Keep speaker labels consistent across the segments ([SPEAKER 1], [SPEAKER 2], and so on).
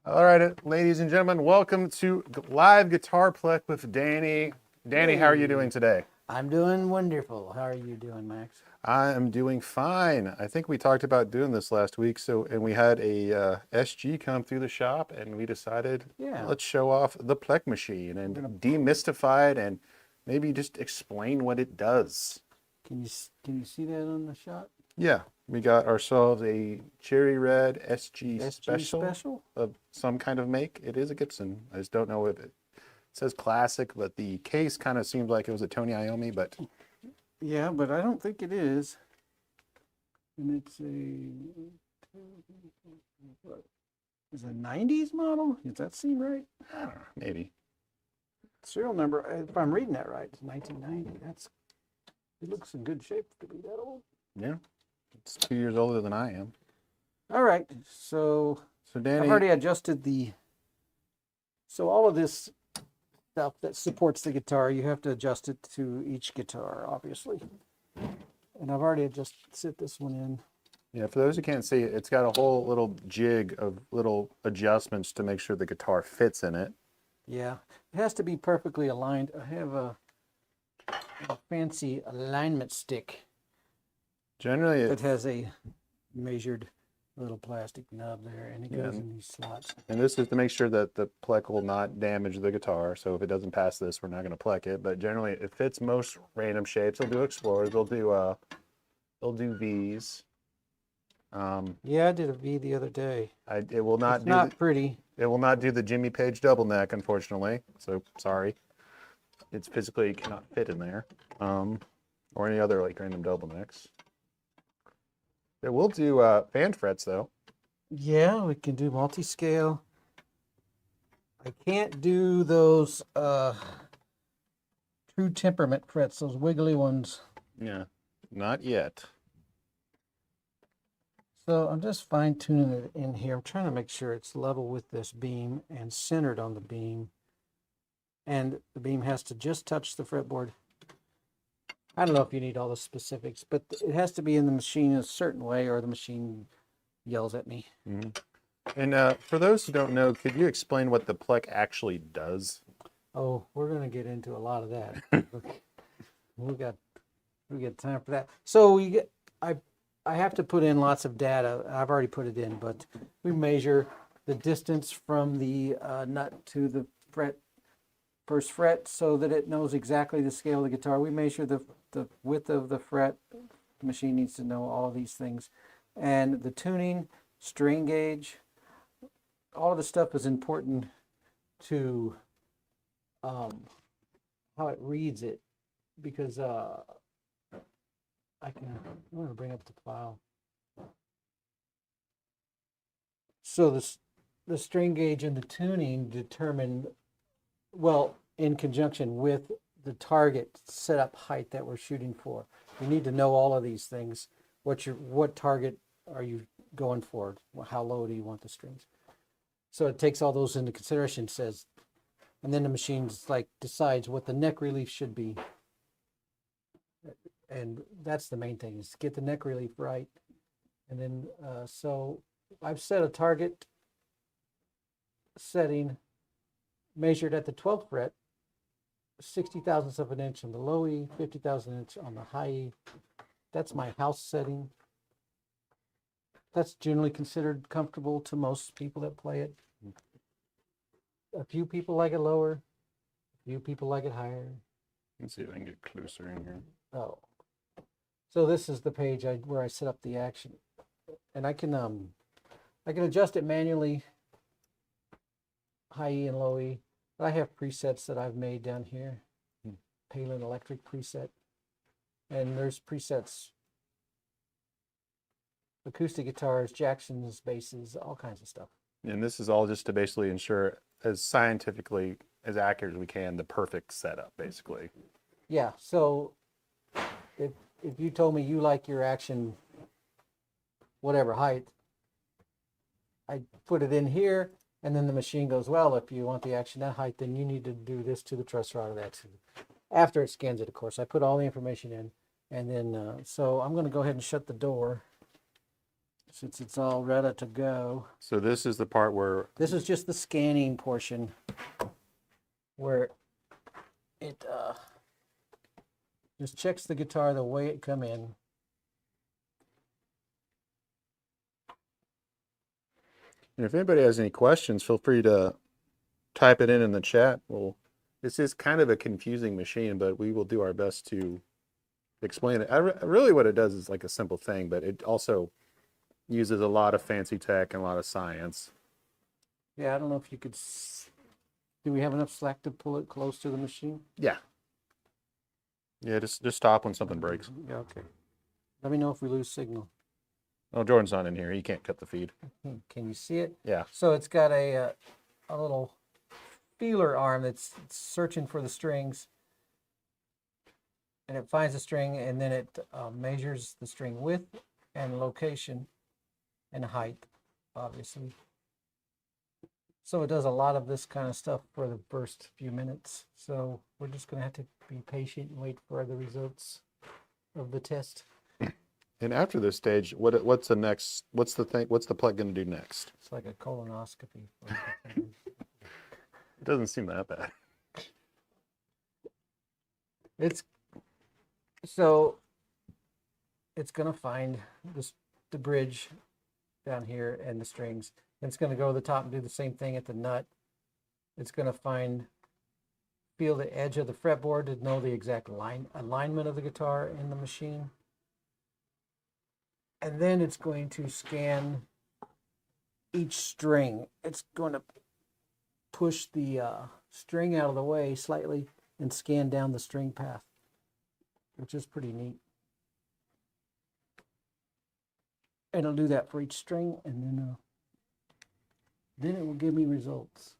[SPEAKER 1] All right, ladies and gentlemen, welcome to live Guitar PLEK with Danny. Danny, how are you doing today?
[SPEAKER 2] I'm doing wonderful. How are you doing, Max?
[SPEAKER 1] I am doing fine. I think we talked about doing this last week, and we had a SG come through the shop, and we decided
[SPEAKER 2] Yeah.
[SPEAKER 1] let's show off the PLEK machine and demystify it, and maybe just explain what it does.
[SPEAKER 2] Can you see that on the shot?
[SPEAKER 1] Yeah, we got ourselves a cherry red SG
[SPEAKER 2] SG special?
[SPEAKER 1] of some kind of make. It is a Gibson. I just don't know if it says classic, but the case kind of seems like it was a Tony Iommi, but
[SPEAKER 2] Yeah, but I don't think it is. And it's a what, is a 90s model? Does that seem right?
[SPEAKER 1] I don't know, maybe.
[SPEAKER 2] Serial number, if I'm reading that right, it's 1990. It looks in good shape to be that old.
[SPEAKER 1] Yeah, it's 2 years older than I am.
[SPEAKER 2] All right, so
[SPEAKER 1] Danny,
[SPEAKER 2] I've already adjusted so all of this stuff that supports the guitar, you have to adjust it to each guitar, obviously. And I've already set this one in.
[SPEAKER 1] yeah, for those who can't see, it's got a whole little jig of little adjustments to make sure the guitar fits in it.
[SPEAKER 2] Yeah, it has to be perfectly aligned. I have a fancy alignment stick
[SPEAKER 1] Generally,
[SPEAKER 2] that has a measured little plastic nub there, and it goes in these slots.
[SPEAKER 1] and this is to make sure that the PLEK will not damage the guitar. So if it doesn't pass this, we're not going to PLEK it. But generally, it fits most random shapes. They'll do explorers. They'll do V's.
[SPEAKER 2] Yeah, I did a V the other day.
[SPEAKER 1] It will not
[SPEAKER 2] It's
[SPEAKER 1] do
[SPEAKER 2] not pretty.
[SPEAKER 1] it will not do the Jimmy Page double neck, unfortunately. So sorry, it's physically cannot fit in there, or any other like random double necks. It will do fan frets though.
[SPEAKER 2] Yeah, we can do multi-scale. I can't do those true temperament frets, those wiggly ones.
[SPEAKER 1] Yeah, not yet.
[SPEAKER 2] So I'm just fine-tuning it in here. I'm trying to make sure it's level with this beam and centered on the beam. And the beam has to just touch the fretboard. I don't know if you need all the specifics, but it has to be in the machine a certain way or the machine yells at me.
[SPEAKER 1] Mm-hmm. And for those who don't know, could you explain what the PLEK actually does?
[SPEAKER 2] Oh, we're going to get into a lot of that. we got time for that. So I have to put in lots of data. I've already put it in, but we measure the distance from the nut to the first fret so that it knows exactly the scale of the guitar. We measure the width of the fret. The machine needs to know all of these things. And the tuning, string gauge, all of the stuff is important to how it reads it, because I'm going to bring up the file. So the string gauge and the tuning determine, well, in conjunction with the target setup height that we're shooting for. You need to know all of these things. What target are you going for? How low do you want the strings? So it takes all those into consideration, says, and then the machine's like decides what the neck relief should be. And that's the main thing, is to get the neck relief right. And then, so I've set a target setting measured at the 12th fret, 60 thousandths of an inch on the low E, 50 thousandths on the high E. That's my house setting. That's generally considered comfortable to most people that play it. A few people like it lower, a few people like it higher.
[SPEAKER 1] Let's see if I can get closer in here.
[SPEAKER 2] Oh, so this is the page where I set up the action, and I can adjust it manually, high E and low E. I have presets that I've made down here, Palin Electric preset, and there's presets, acoustic guitars, Jackson's basses, all kinds of stuff.
[SPEAKER 1] And this is all just to basically ensure, as scientifically, as accurate as we can, the perfect setup, basically.
[SPEAKER 2] Yeah, so if you told me you like your action, whatever height, I put it in here, and then the machine goes, well, if you want the action that height, then you need to do this to the truss rod or that too. After it scans it, of course, I put all the information in, and then, so I'm going to go ahead and shut the door since it's all ready to go.
[SPEAKER 1] So this is the part where
[SPEAKER 2] This is just the scanning portion where it just checks the guitar the way it come in.
[SPEAKER 1] and if anybody has any questions, feel free to type it in the chat. Well, this is kind of a confusing machine, but we will do our best to explain it. Really what it does is like a simple thing, but it also uses a lot of fancy tech and a lot of science.
[SPEAKER 2] Yeah, I don't know if you could. Do we have enough slack to pull it close to the machine?
[SPEAKER 1] Yeah. Yeah, just stop when something breaks.
[SPEAKER 2] Yeah, okay. Let me know if we lose signal.
[SPEAKER 1] Oh, Jordan's not in here. He can't cut the feed.
[SPEAKER 2] Can you see it?
[SPEAKER 1] Yeah.
[SPEAKER 2] So it's got a little feeler arm that's searching for the strings, and it finds the string, and then it measures the string width and location and height, obviously. So it does a lot of this kind of stuff for the first few minutes. So we're just going to have to be patient and wait for the results of the test.
[SPEAKER 1] And after this stage, what's the next? What's the PLEK going to do next?
[SPEAKER 2] It's like a colonoscopy.
[SPEAKER 1] It doesn't seem that bad.
[SPEAKER 2] It's going to find the bridge down here and the strings. And it's going to go to the top and do the same thing at the nut. It's going to feel the edge of the fretboard to know the exact alignment of the guitar in the machine. And then it's going to scan each string. It's going to push the string out of the way slightly and scan down the string path, which is pretty neat. And it'll do that for each string, and then it will give me results.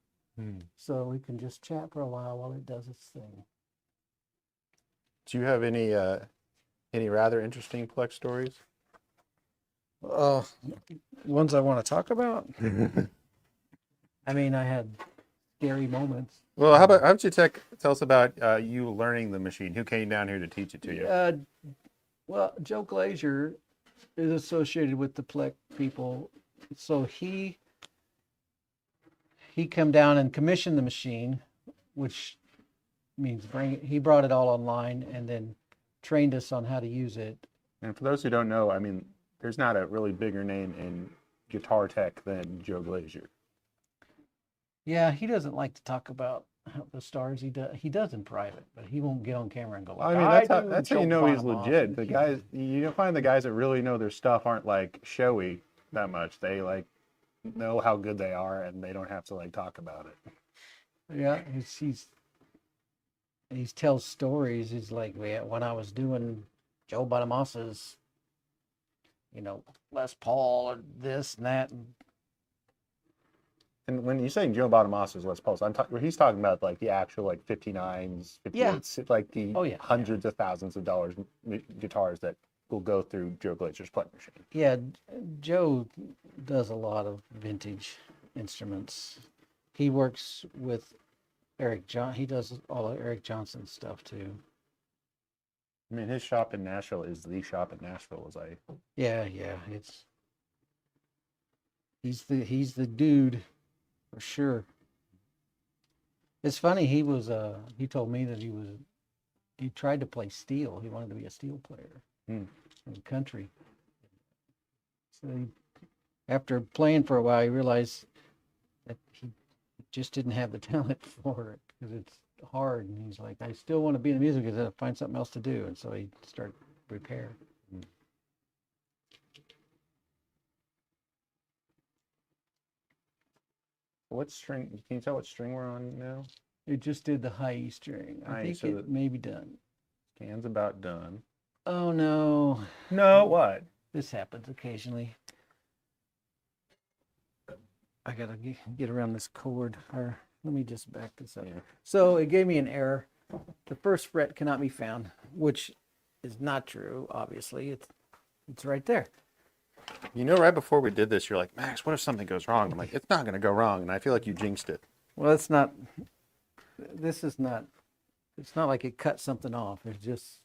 [SPEAKER 2] So we can just chat for a while it does its thing.
[SPEAKER 1] Do you have any rather interesting PLEK stories?
[SPEAKER 2] Ones I want to talk about? I mean, I had scary moments.
[SPEAKER 1] Well, how about you tell us about you learning the machine? Who came down here to teach it to you?
[SPEAKER 2] Well, Joe Glazier is associated with the PLEK people, so he come down and commissioned the machine, which means he brought it all online and then trained us on how to use it.
[SPEAKER 1] And for those who don't know, I mean, there's not a really bigger name in guitar tech than Joe Glazier.
[SPEAKER 2] Yeah, he doesn't like to talk about the stars. He does in private, but he won't get on camera and go,
[SPEAKER 1] I mean, that's how you know he's legit. The guys, you find the guys that really know their stuff aren't like showy that much. They like know how good they are, and they don't have to like talk about it.
[SPEAKER 2] Yeah, he tells stories. He's like, when I was doing Joe Bonamossa's, Les Paul or this and that.
[SPEAKER 1] And when you're saying Joe Bonamossa's Les Pauls, he's talking about like the actual like 59s, 58s, like the hundreds of thousands of dollars guitars that will go through Joe Glazier's PLEK machine.
[SPEAKER 2] Yeah, Joe does a lot of vintage instruments. He works with Eric John. He does all of Eric Johnson's stuff too.
[SPEAKER 1] I mean, his shop in Nashville is the shop in Nashville,
[SPEAKER 2] Yeah, he's the dude for sure. It's funny. He told me that he tried to play steel. He wanted to be a steel player in the country. So after playing for a while, he realized that he just didn't have the talent for it because it's hard. And he's like, I still want to be in the music because I find something else to do. And so he started repair.
[SPEAKER 1] What string? Can you tell what string we're on now?
[SPEAKER 2] It just did the high E string. I think it may be done.
[SPEAKER 1] Scan's about done.
[SPEAKER 2] Oh no.
[SPEAKER 1] No, what?
[SPEAKER 2] This happens occasionally. I gotta get around this cord. Or let me just back this up.
[SPEAKER 1] Yeah.
[SPEAKER 2] So it gave me an error. The first fret cannot be found, which is not true. Obviously, it's right there.
[SPEAKER 1] Right before we did this, you're like, Max, what if something goes wrong? I'm like, it's not going to go wrong, and I feel like you jinxed it.
[SPEAKER 2] Well, it's not. This is not. It's not like it cut something off. It's just.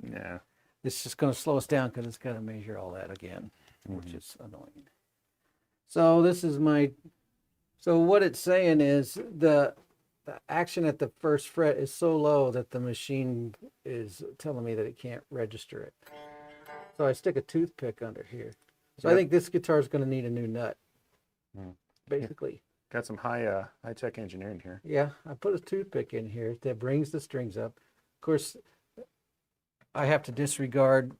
[SPEAKER 1] Yeah.
[SPEAKER 2] It's just going to slow us down because it's got to measure all that again. which is annoying. So this is so what it's saying is the action at the first fret is so low that the machine is telling me that it can't register it. So I stick a toothpick under here. So I think this guitar is going to need a new nut, basically.
[SPEAKER 1] Got some high-tech engineering here.
[SPEAKER 2] Yeah, I put a toothpick in here that brings the strings up. Of course, I have to disregard.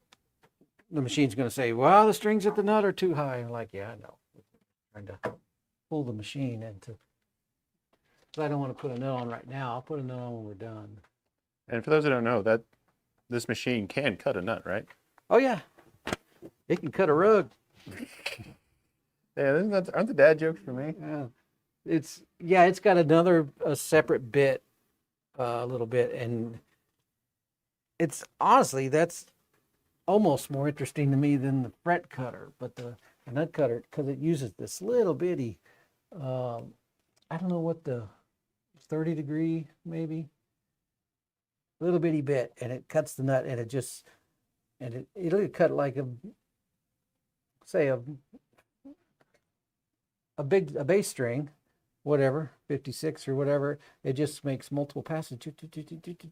[SPEAKER 2] The machine's going to say, well, the strings at the nut are too high. I'm like, yeah, I know. I'm trying to pull the machine into. But I don't want to put a nut on right now. I'll put a nut on when we're done.
[SPEAKER 1] And for those who don't know, that this machine can cut a nut, right?
[SPEAKER 2] Oh, yeah. It can cut a rug.
[SPEAKER 1] Yeah, aren't the dad jokes for me?
[SPEAKER 2] Yeah. It's got a separate bit, a little bit, and it's honestly that's almost more interesting to me than the fret cutter, but the nut cutter, because it uses this little bitty, I don't know what the 30-degree maybe, little bitty bit, and it cuts the nut, and it'll cut like a bass string, whatever, 56 or whatever. It just makes multiple passes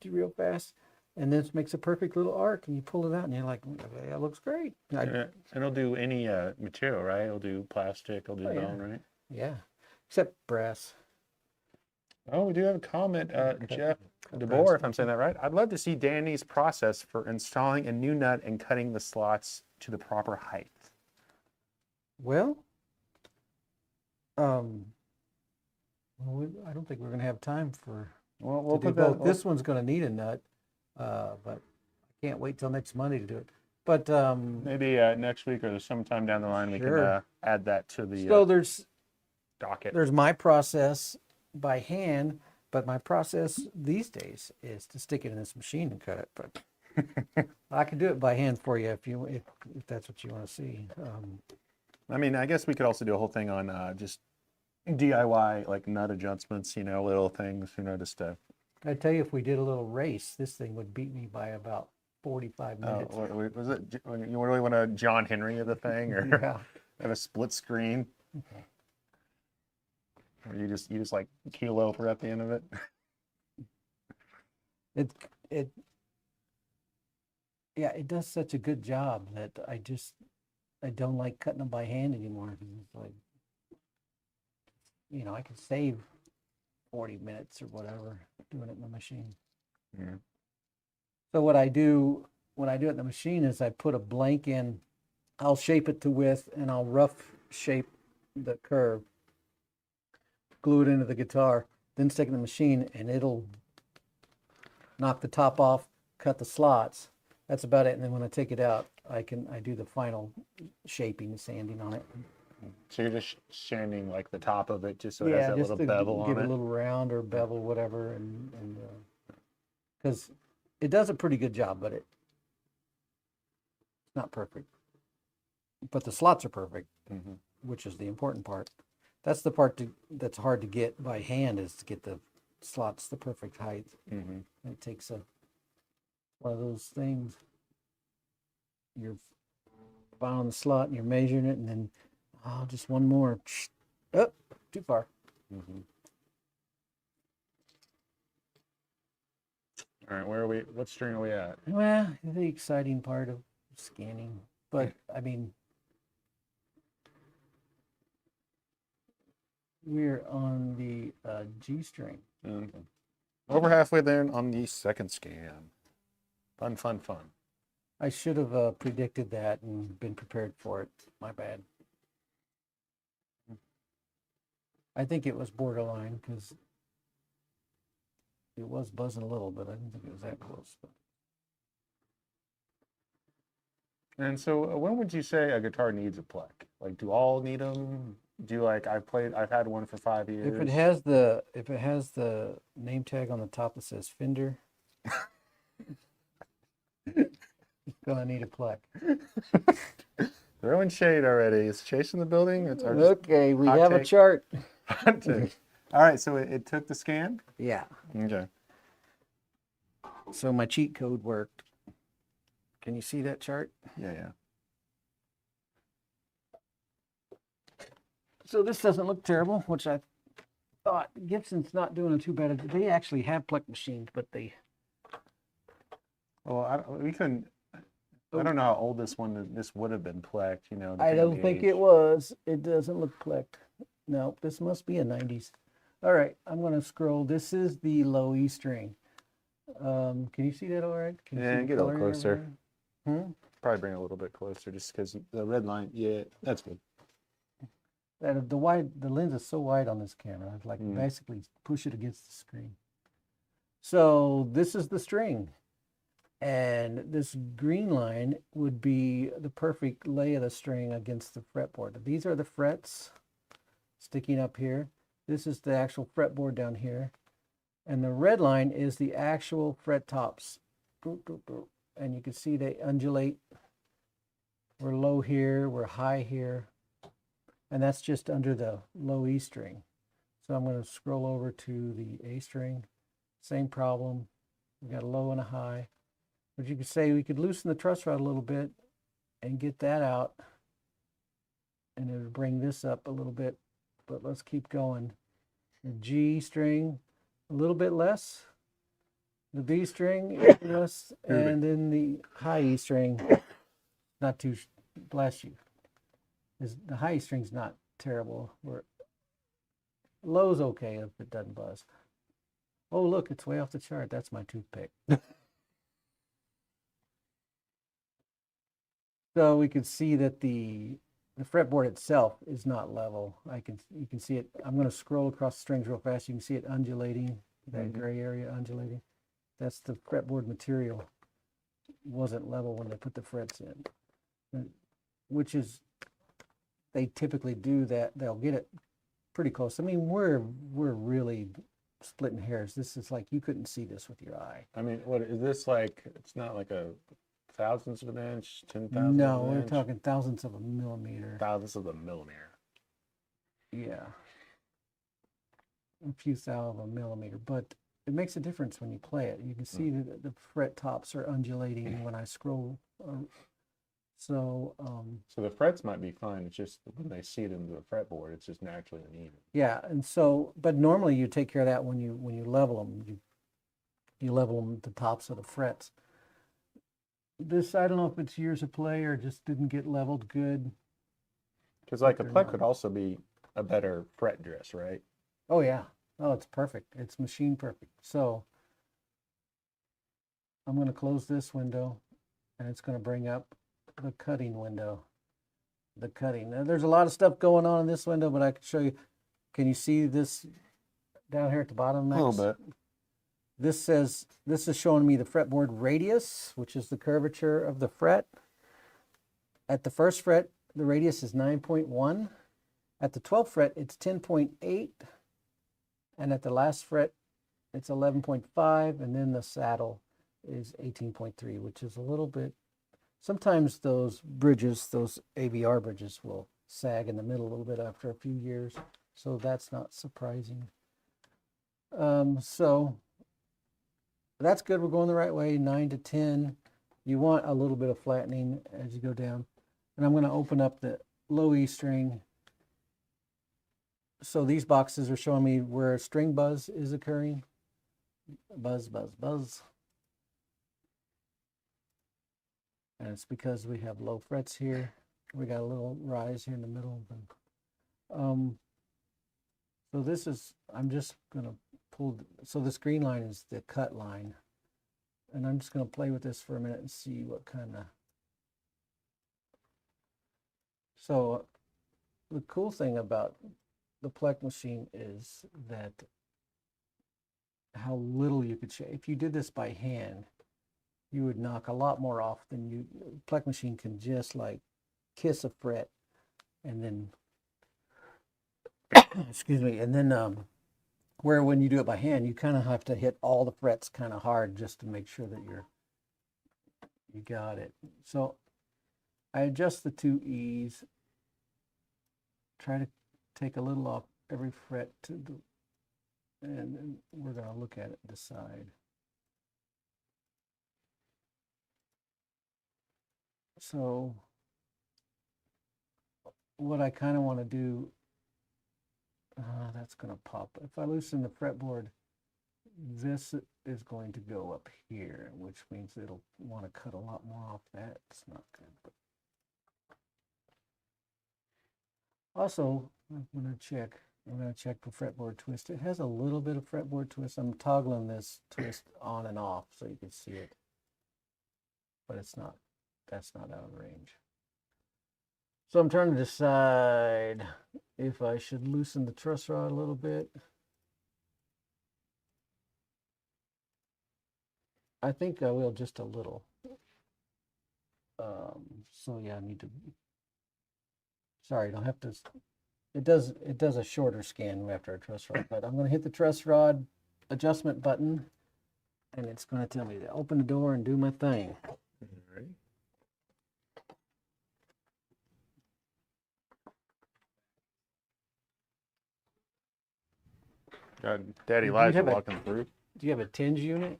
[SPEAKER 2] real fast, and then it makes a perfect little arc, and you pull it out, and you're like, that looks great.
[SPEAKER 1] And it'll do any material, right? It'll do plastic, it'll do bone, right?
[SPEAKER 2] Yeah, except brass.
[SPEAKER 1] Oh, we do have a comment, Jeff DeBoer, if I'm saying that right. I'd love to see Danny's process for installing a new nut and cutting the slots to the proper height.
[SPEAKER 2] Well, I don't think we're going to have time for.
[SPEAKER 1] Well, we'll
[SPEAKER 2] to do
[SPEAKER 1] put that.
[SPEAKER 2] both. This one's going to need a nut, but I can't wait till next Monday to do it. But
[SPEAKER 1] maybe next week or sometime down the line we can add that to the
[SPEAKER 2] so there's
[SPEAKER 1] docket.
[SPEAKER 2] There's my process by hand, but my process these days is to stick it in this machine and cut it. But I can do it by hand for you if that's what you want to see.
[SPEAKER 1] I mean, I guess we could also do a whole thing on just DIY, like nut adjustments, little things, just to.
[SPEAKER 2] I tell you, if we did a little race, this thing would beat me by about 45 minutes.
[SPEAKER 1] Was it? You really want to John Henry of the thing, or have a split screen?
[SPEAKER 2] Okay.
[SPEAKER 1] Or you just like keel over at the end of it?
[SPEAKER 2] It does such a good job that I don't like cutting them by hand anymore, because it's like, I can save 40 minutes or whatever doing it in the machine.
[SPEAKER 1] Yeah.
[SPEAKER 2] So what I do when I do it in the machine is I put a blank in, I'll shape it to width, and I'll rough shape the curve, glue it into the guitar, then stick it in the machine, and it'll knock the top off, cut the slots. That's about it. And then when I take it out, I do the final shaping, sanding on it.
[SPEAKER 1] So you're just sanding like the top of it, just so it has that little bevel on it.
[SPEAKER 2] Give it a little round or bevel, whatever, and because it does a pretty good job, but it's not perfect. But the slots are perfect, which is the important part. That's the part that's hard to get by hand, is to get the slots the perfect height. It takes one of those things. You're following the slot and you're measuring it, and then just one more. Oh, too far.
[SPEAKER 1] All right, where are we? What string are we at?
[SPEAKER 2] Well, the exciting part of scanning, but I mean, we're on the G string.
[SPEAKER 1] Okay. Over halfway there on the second scan. Fun.
[SPEAKER 2] I should have predicted that and been prepared for it. My bad. I think it was borderline, because it was buzzing a little, but I didn't think it was that close.
[SPEAKER 1] And so when would you say a guitar needs a PLEK? Like, do all need them? I've had one for 5 years.
[SPEAKER 2] If it has the name tag on the top that says Fender, it's gonna need a PLEK.
[SPEAKER 1] Throwing shade already. Is Chase in the building?
[SPEAKER 2] Okay, we have a chart.
[SPEAKER 1] All right, so it took the scan?
[SPEAKER 2] Yeah.
[SPEAKER 1] Okay.
[SPEAKER 2] So my cheat code worked. Can you see that chart?
[SPEAKER 1] Yeah.
[SPEAKER 2] So this doesn't look terrible, which I thought. Gibson's not doing too bad. They actually have PLEK machines, but they...
[SPEAKER 1] Well, we couldn't. I don't know how old this would have been plecked, you know.
[SPEAKER 2] I
[SPEAKER 1] depending on
[SPEAKER 2] don't
[SPEAKER 1] the
[SPEAKER 2] think
[SPEAKER 1] age.
[SPEAKER 2] it was. It doesn't look plecked. No, this must be a 90s. All right, I'm going to scroll. This is the low E string. Can you see that all right? Can you
[SPEAKER 1] Yeah,
[SPEAKER 2] see the
[SPEAKER 1] get a little
[SPEAKER 2] coloring
[SPEAKER 1] closer.
[SPEAKER 2] everywhere?
[SPEAKER 1] Probably bring it a little bit closer, just because the red line. Yeah, that's good.
[SPEAKER 2] The lens is so wide on this camera. I'd like basically push it against the screen. So this is the string. And this green line would be the perfect lay of the string against the fretboard. These are the frets sticking up here. This is the actual fretboard down here. And the red line is the actual fret tops. And you can see they undulate. We're low here, we're high here. And that's just under the low E string. So I'm going to scroll over to the A string. Same problem. We got a low and a high. But you could say we could loosen the truss rod a little bit and get that out. And it would bring this up a little bit. But let's keep going. The G string, a little bit less. The B string, less. And then the high E string, not too, bless you. The high E string's not terrible. Low's okay if it doesn't buzz. Oh, look, it's way off the chart. That's my toothpick. So we can see that the fretboard itself is not level. You can see it. I'm going to scroll across the strings real fast. You can see it undulating, that gray area undulating. That's the fretboard material. It wasn't level when they put the frets in, which is, they typically do that. They'll get it pretty close. I mean, we're really splitting hairs. This is like, you couldn't see this with your eye.
[SPEAKER 1] I mean, what is this like? It's not like a thousandths of an inch, 10,000.
[SPEAKER 2] No, we're talking thousandths of a millimeter.
[SPEAKER 1] Thousandths of a millimeter.
[SPEAKER 2] Yeah, a few thousandths of a millimeter, but it makes a difference when you play it. You can see that the fret tops are undulating when I scroll. So
[SPEAKER 1] the frets might be fine. It's just when they seat into the fretboard, it's just naturally uneven.
[SPEAKER 2] yeah, and so, but normally you take care of that when you level them. You level them the tops of the frets. This, I don't know if it's years of play or just didn't get leveled good.
[SPEAKER 1] Because like a PLEK could also be a better fret dress, right?
[SPEAKER 2] Oh yeah. Oh, it's perfect. It's machine perfect. So I'm going to close this window and it's going to bring up the cutting window. The cutting. Now, there's a lot of stuff going on in this window, but I can show you. Can you see this down here at the bottom next?
[SPEAKER 1] A little bit.
[SPEAKER 2] This is showing me the fretboard radius, which is the curvature of the fret. At the first fret, the radius is 9.1. At the 12th fret, it's 10.8. And at the last fret, it's 11.5. And then the saddle is 18.3, which is a little bit. Sometimes those bridges, those AVR bridges, will sag in the middle a little bit after a few years. So that's not surprising. So that's good. We're going the right way, 9 to 10. You want a little bit of flattening as you go down. And I'm going to open up the low E string. So these boxes are showing me where string buzz is occurring. Buzz, buzz, buzz. And it's because we have low frets here. We got a little rise here in the middle. So this is, I'm just going to pull, so this green line is the cut line. And I'm just going to play with this for a minute and see what kind of. So the cool thing about the PLEK machine is that how little you could shave. If you did this by hand, you would knock a lot more off than you. PLEK machine can just like kiss a fret and then excuse me, and then where when you do it by hand, you kind of have to hit all the frets kind of hard just to make sure that you got it. So I adjust the two E's, try to take a little off every fret and then we're going to look at it and decide. So what I kind of want to do that's going to pop. If I loosen the fretboard, this is going to go up here, which means it'll want to cut a lot more off. That's not good. But also, I'm going to check. I'm going to check the fretboard twist. It has a little bit of fretboard twist. I'm toggling this twist on and off so you can see it. But it's not, that's not out of range. So I'm trying to decide if I should loosen the truss rod a little bit. I think I will just a little. So yeah, I need to, sorry, I don't have to, it does a shorter scan after a truss rod, but I'm going to hit the truss rod adjustment button and it's going to tell me to open the door and do my thing.
[SPEAKER 1] All right. Got Daddy
[SPEAKER 2] Do you
[SPEAKER 1] Liza
[SPEAKER 2] have a-
[SPEAKER 1] walking through.
[SPEAKER 2] Do you have a tinge unit?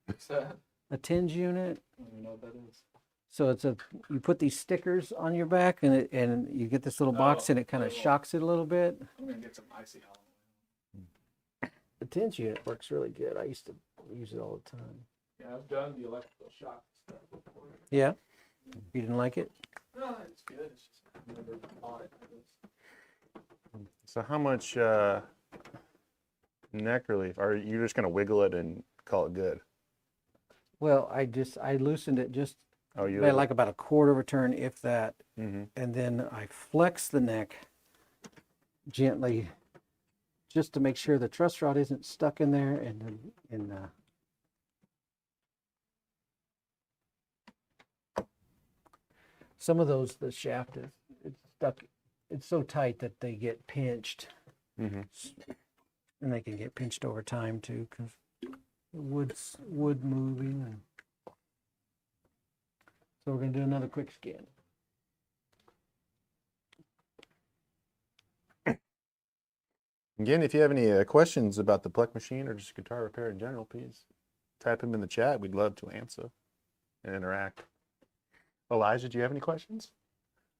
[SPEAKER 3] What's that?
[SPEAKER 2] A tinge unit?
[SPEAKER 3] I don't even know what that is.
[SPEAKER 2] So it's a, you put these stickers on your back and and you get this little box and it kind of shocks it a little bit.
[SPEAKER 3] I'm gonna get some icy Halloween.
[SPEAKER 2] The tinge unit works really good. I used to use it all the time.
[SPEAKER 3] Yeah, I've done the electrical shock stuff before.
[SPEAKER 2] Yeah? You didn't like it?
[SPEAKER 3] No, it's good. It's just I've never bought it.
[SPEAKER 1] So how much neck relief? Are you just gonna wiggle it and call it good?
[SPEAKER 2] Well, I loosened it just
[SPEAKER 1] Oh, you
[SPEAKER 2] by like about a quarter of a turn, if that.
[SPEAKER 1] Mm-hmm.
[SPEAKER 2] And then I flex the neck gently just to make sure the truss rod isn't stuck in there and some of those, the shaft is it's stuck, it's so tight that they get pinched
[SPEAKER 1] Mm-hmm.
[SPEAKER 2] and they can get pinched over time too because wood moving. And so we're going to do another quick scan.
[SPEAKER 1] Again, if you have any questions about the PLEK machine or just guitar repair in general, please type them in the chat. We'd love to answer and interact. Elijah, do you have any questions?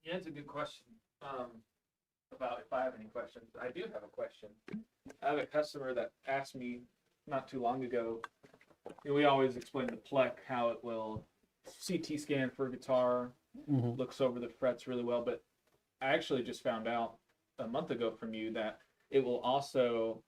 [SPEAKER 3] Yeah, it's a good question. About if I have any questions. I do have a question. I have a customer that asked me not too long ago. You know, we always explain the PLEK, how it will CT scan for a guitar,
[SPEAKER 2] Mm-hmm.
[SPEAKER 3] looks over the frets really well, but I actually just found out a month ago from you that it will also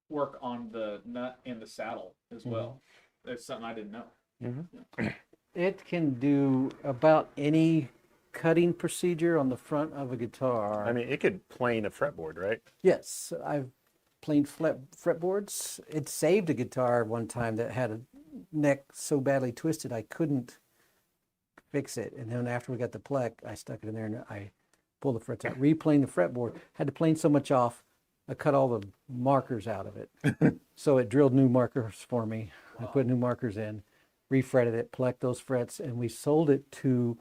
[SPEAKER 3] work on the nut and the saddle as well. That's something I didn't know.
[SPEAKER 1] Mm-hmm.
[SPEAKER 2] It can do about any cutting procedure on the front of a guitar.
[SPEAKER 1] I mean, it could plane a fretboard, right?
[SPEAKER 2] Yes, I've planed fretboards. It saved a guitar one time that had a neck so badly twisted I couldn't fix it. And then after we got the PLEK, I stuck it in there and I pulled the frets out, replaned the fretboard. Had to plane so much off, I cut all the markers out of it. So it drilled new markers for me. I put new markers in, refretted it, PLEKed those frets, and we sold it to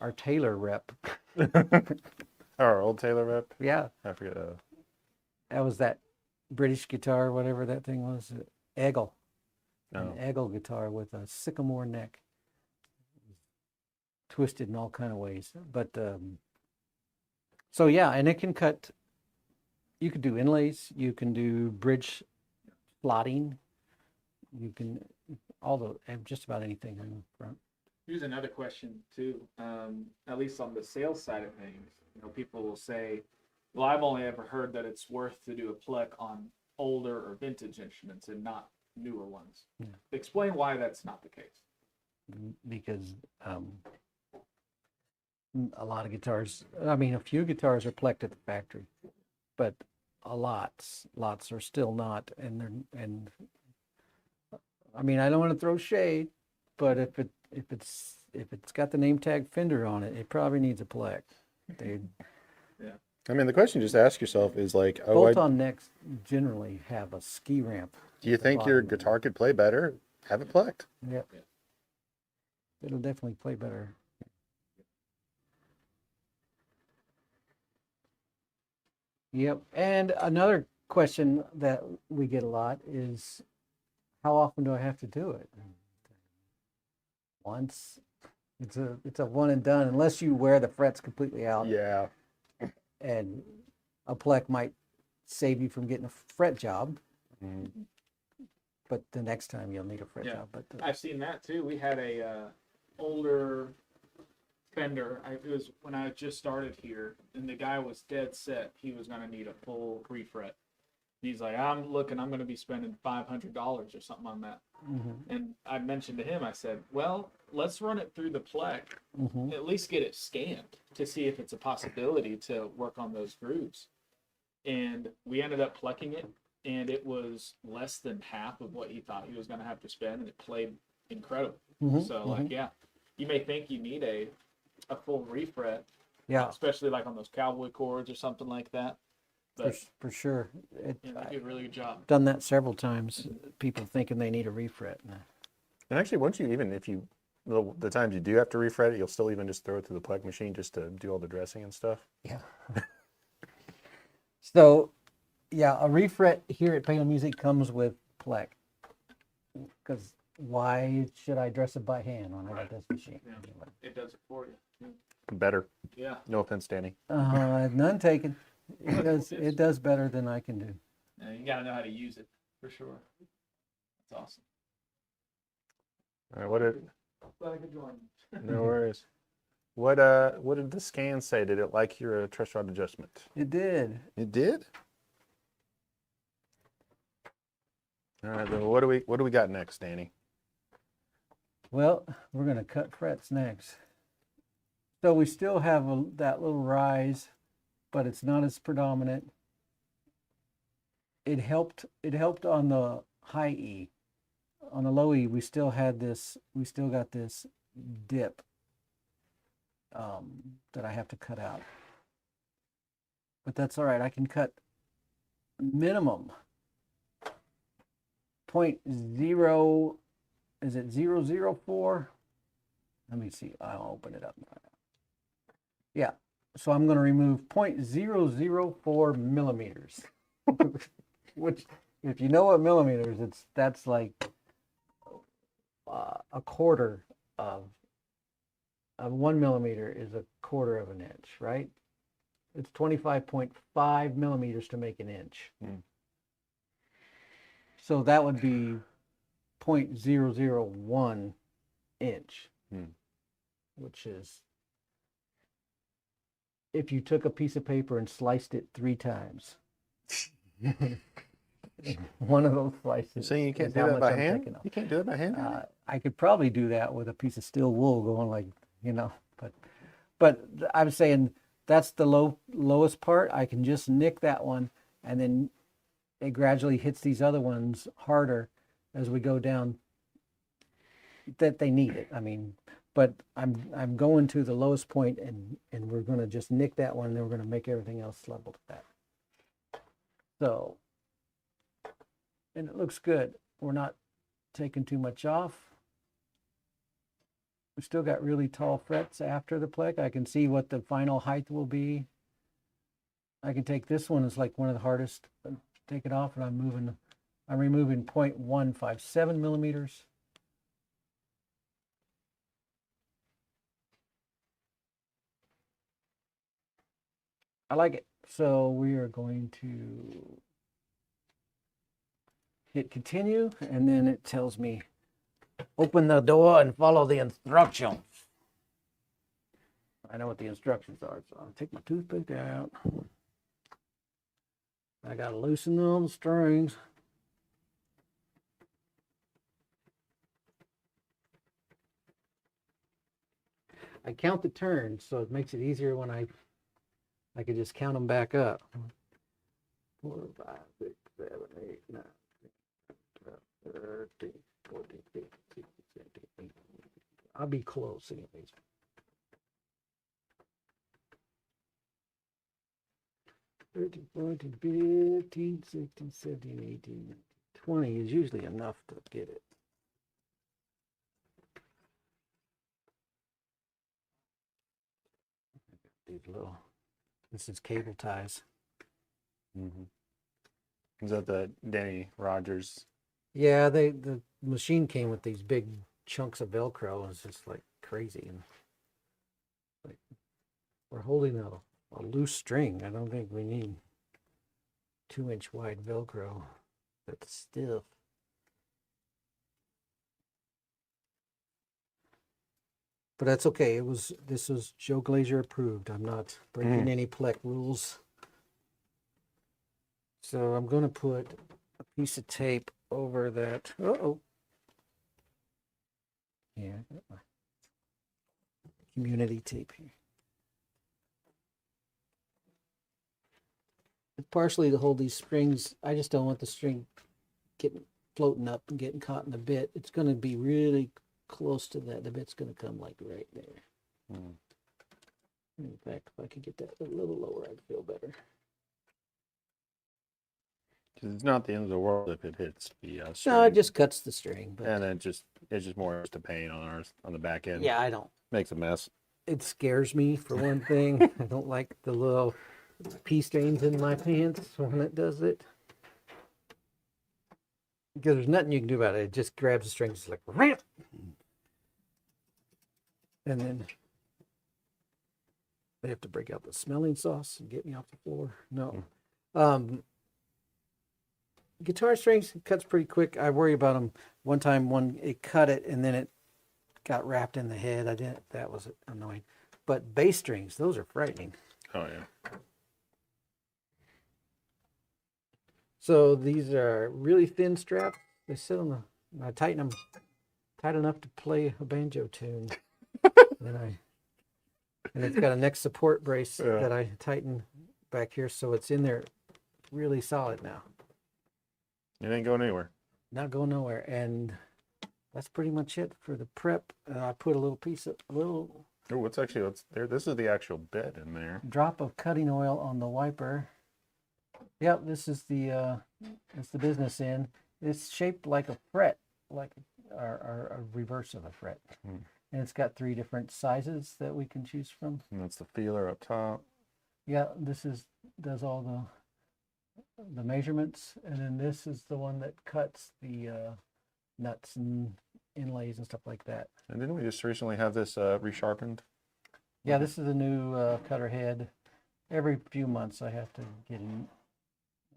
[SPEAKER 2] our tailor rep.
[SPEAKER 1] Our old Taylor rep.
[SPEAKER 2] Yeah,
[SPEAKER 1] I forget.
[SPEAKER 2] that was that British guitar, whatever that thing was, Eagle. An
[SPEAKER 1] Oh.
[SPEAKER 2] Eagle guitar with a sycamore neck. Twisted in all kind of ways. But, so yeah, and it can cut, you could do inlays, you can do bridge slotting, you can, just about anything on the front.
[SPEAKER 3] Here's another question too. At least on the sales side of things, you know, people will say, "Well, I've only ever heard that it's worth to do a PLEK on older or vintage instruments and not newer ones."
[SPEAKER 2] Yeah.
[SPEAKER 3] Explain why that's not the case.
[SPEAKER 2] Because a lot of guitars, I mean, a few guitars are PLEKed at the factory, but lots are still not. And I mean, I don't want to throw shade, but if it's got the name tag Fender on it, it probably needs a PLEK.
[SPEAKER 1] I mean, the question you just ask yourself is like, oh,
[SPEAKER 2] Bolt-on necks generally have a ski ramp.
[SPEAKER 1] do you think your guitar could play better? Have it PLEKed.
[SPEAKER 2] Yep. It'll definitely play better. Yep. And another question that we get a lot is, how often do I have to do it? Once. It's a one and done, unless you wear the frets completely out.
[SPEAKER 1] Yeah.
[SPEAKER 2] And a PLEK might save you from getting a fret job, but the next time you'll need a fret
[SPEAKER 3] Yeah.
[SPEAKER 2] job. But
[SPEAKER 3] I've seen that too. We had a older Fender. It was when I just started here, and the guy was dead set he was going to need a full refret. He's like, I'm going to be spending $500 or something on that. And I mentioned to him, I said, well, let's run it through the PLEK, at least get it scanned to see if it's a possibility to work on those grooves. And we ended up plecking it, and it was less than half of what he thought he was going to have to spend, and it played incredible. So, like, yeah, you may think you need a full refret,
[SPEAKER 2] yeah,
[SPEAKER 3] especially like on those cowboy chords or something like that. But
[SPEAKER 2] for sure.
[SPEAKER 3] yeah, they did a really good job.
[SPEAKER 2] Done that several times. People thinking they need a refret.
[SPEAKER 1] And actually, once you if you the times you do have to refret it, you'll still even just throw it through the PLEK machine just to do all the dressing and stuff.
[SPEAKER 2] Yeah. So, yeah, a refret here at PLEK Music comes with PLEK. Because why should I dress it by hand on this machine?
[SPEAKER 3] Yeah, it does it for you.
[SPEAKER 1] Better.
[SPEAKER 3] Yeah.
[SPEAKER 1] No offense, Danny.
[SPEAKER 2] None taken. It does better than I can do.
[SPEAKER 3] Yeah, you got to know how to use it for sure. That's awesome.
[SPEAKER 1] All right, what did?
[SPEAKER 3] Glad I could join.
[SPEAKER 1] No worries. What did the scan say? Did it like your truss rod adjustment?
[SPEAKER 2] It did.
[SPEAKER 1] It did. All right, then what do we got next, Danny?
[SPEAKER 2] Well, we're going to cut frets next. So we still have that little rise, but it's not as predominant. It helped on the high E. On the low E, we still got this dip that I have to cut out. But that's all right. I can cut minimum 0.0, is it 004? Let me see. I'll open it up. Yeah. So I'm going to remove 0.004 millimeters, which, if you know what millimeters, that's like a quarter of 1 millimeter is a quarter of an inch, right? It's 25.5 millimeters to make an inch. So that would be 0.001 inch, which is, if you took a piece of paper and sliced it 3 times, one of those slices.
[SPEAKER 1] You're saying you can't
[SPEAKER 2] is
[SPEAKER 1] do
[SPEAKER 2] how
[SPEAKER 1] that
[SPEAKER 2] much
[SPEAKER 1] by
[SPEAKER 2] I'm
[SPEAKER 1] hand?
[SPEAKER 2] taking off.
[SPEAKER 1] You can't do it by hand?
[SPEAKER 2] I could probably do that with a piece of steel wool going like, but I'm saying that's the lowest part. I can just nick that one, and then it gradually hits these other ones harder as we go down, that they need it. I mean, but I'm going to the lowest point, and we're going to just nick that one, and then we're going to make everything else level to that. So, and it looks good. We're not taking too much off. We still got really tall frets after the PLEK. I can see what the final height will be. I can take this one, it's like one of the hardest. Take it off, and I'm removing 0.157 millimeters. I like it. So we are going to hit continue, and then it tells me open the door and follow the instructions. I know what the instructions are, so I'll take my toothpick out. I gotta loosen all the strings. I count the turns, so it makes it easier when I could just count them back up. 4, 5, 6, 7, 8, 9, 10, 12, 13, 14, 15, 16, 17, 18. I'll be close anyways. Thirteen, 14, 15, 16, 17, 18, 20 is usually enough to get it. These little, this is cable ties.
[SPEAKER 1] Is that the Danny Rogers?
[SPEAKER 2] Yeah, the machine came with these big chunks of Velcro, and it's just like crazy. And like, we're holding a loose string. I don't think we need 2-inch wide Velcro. That's stiff. But that's okay. This was Joe Glazier approved. I'm not breaking any PLEK rules. So I'm going to put a piece of tape over that. Uh-oh. Yeah, I got my community tape here. It's partially to hold these strings. I just don't want the string getting floating up and getting caught in the bit. It's going to be really close to that. The bit's going to come like right there. In fact, if I could get that a little lower, I'd feel better.
[SPEAKER 1] 'Cause it's not the end of the world if it hits the string.
[SPEAKER 2] No, it just cuts the string. But
[SPEAKER 1] And then it's just more just a pain on ours on the back end.
[SPEAKER 2] yeah, I don't.
[SPEAKER 1] Makes a mess.
[SPEAKER 2] It scares me for one thing. I don't like the little pea stains in my pants when it does it. Because there's nothing you can do about it. It just grabs the strings, it's like ramp. And then they have to break out the smelling sauce and get me off the floor. No. Guitar strings, it cuts pretty quick. I worry about them. One time, it cut it and then it got wrapped in the head. That was annoying. But bass strings, those are frightening.
[SPEAKER 1] Oh yeah.
[SPEAKER 2] So these are really thin straps. They sit on I tighten them tight enough to play a banjo tune. and it's got a neck support brace that I tighten back here, so it's in there really solid now.
[SPEAKER 1] It ain't going anywhere.
[SPEAKER 2] Not going nowhere. And that's pretty much it for the prep. I put a little
[SPEAKER 1] Oh, what's there? This is the actual bit in there.
[SPEAKER 2] drop of cutting oil on the wiper. Yep, this is it's the business end. It's shaped like a fret, like a reverse of a fret. And it's got 3 different sizes that we can choose from.
[SPEAKER 1] And that's the feeler up top.
[SPEAKER 2] Yeah, does all the measurements, and then this is the one that cuts the nuts and inlays and stuff like that.
[SPEAKER 1] And didn't we just recently have this resharpened?
[SPEAKER 2] Yeah, this is a new cutter head. Every few months I have to get